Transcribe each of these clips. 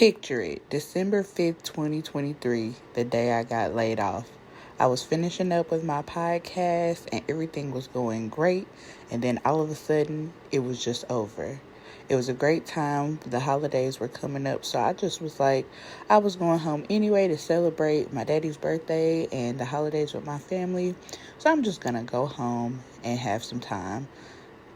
Picture it, December 5th, 2023, the day I got laid off. I was finishing up with my podcast and everything was going great. And then all of a sudden, it was just over. It was a great time. The holidays were coming up. So I just was like, I was going home anyway to celebrate my daddy's birthday and the holidays with my family. So I'm just going to go home and have some time.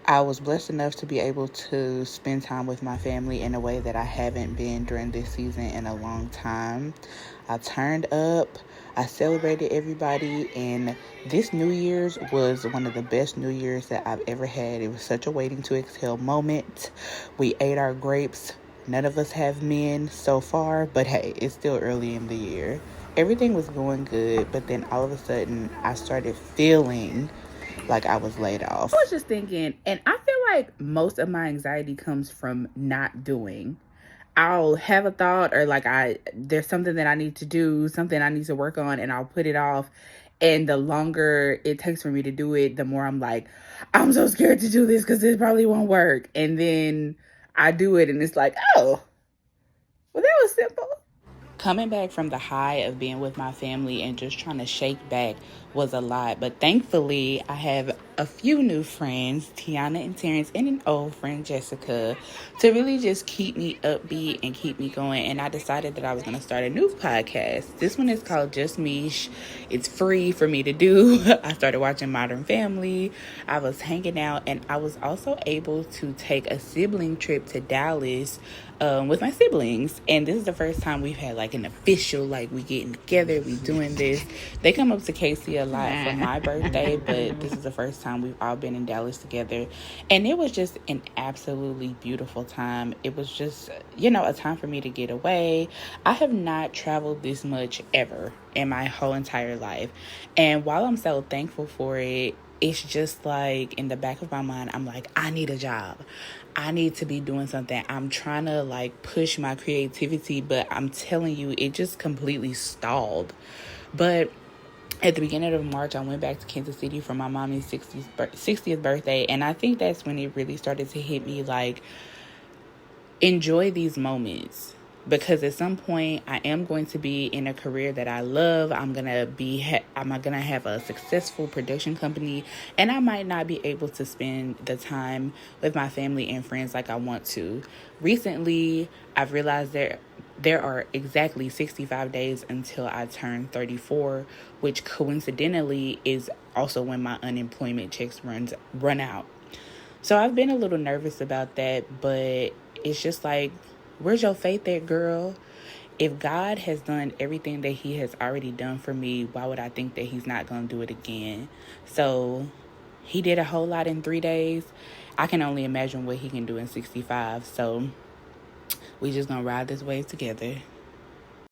I was blessed enough to be able to spend time with my family in a way that I haven't been during this season in a long time. I turned up, I celebrated everybody, and this New Year's was one of the best New Year's that I've ever had. It was such a waiting to exhale moment. We ate our grapes. None of us have men so far, but hey, it's still early in the year. Everything was going good, but then all of a sudden, I started feeling like I was laid off. I was just thinking, and I feel like most of my anxiety comes from not doing. I'll have a thought or there's something that I need to do, something I need to work on, and I'll put it off. And the longer it takes for me to do it, the more I'm like, I'm so scared to do this because this probably won't work. And then I do it and it's like, oh, well, that was simple. Coming back from the high of being with my family and just trying to shake back was a lot. But thankfully, I have a few new friends, Tiana and Terrence, and an old friend, Jessica, to really just keep me upbeat and keep me going. And I decided that I was going to start a new podcast. This one is called Just Mish. It's free for me to do. I started watching Modern Family. I was hanging out, and I was also able to take a sibling trip to Dallas with my siblings. And this is the first time we've had like an official, like, we getting together, we doing this. They come up to KC a lot for my birthday, but this is the first time we've all been in Dallas together. And it was just an absolutely beautiful time. It was just, a time for me to get away. I have not traveled this much ever in my whole entire life. And while I'm so thankful for it, it's just like in the back of my mind, I'm like, I need a job. I need to be doing something. I'm trying to push my creativity, but I'm telling you, it just completely stalled. But at the beginning of March, I went back to Kansas City for my mommy's 60th birthday. And I think that's when it really started to hit me, enjoy these moments. Because at some point, I am going to be in a career that I love. I'm gonna have a successful production company, and I might not be able to spend the time with my family and friends like I want to. Recently, I've realized there are exactly 65 days until I turn 34, which coincidentally is also when my unemployment checks run out. So I've been a little nervous about that, but it's just like, where's your faith at, girl? If God has done everything that he has already done for me, why would I think that he's not going to do it again? So he did a whole lot in 3 days. I can only imagine what he can do in 65. So we just going to ride this wave together.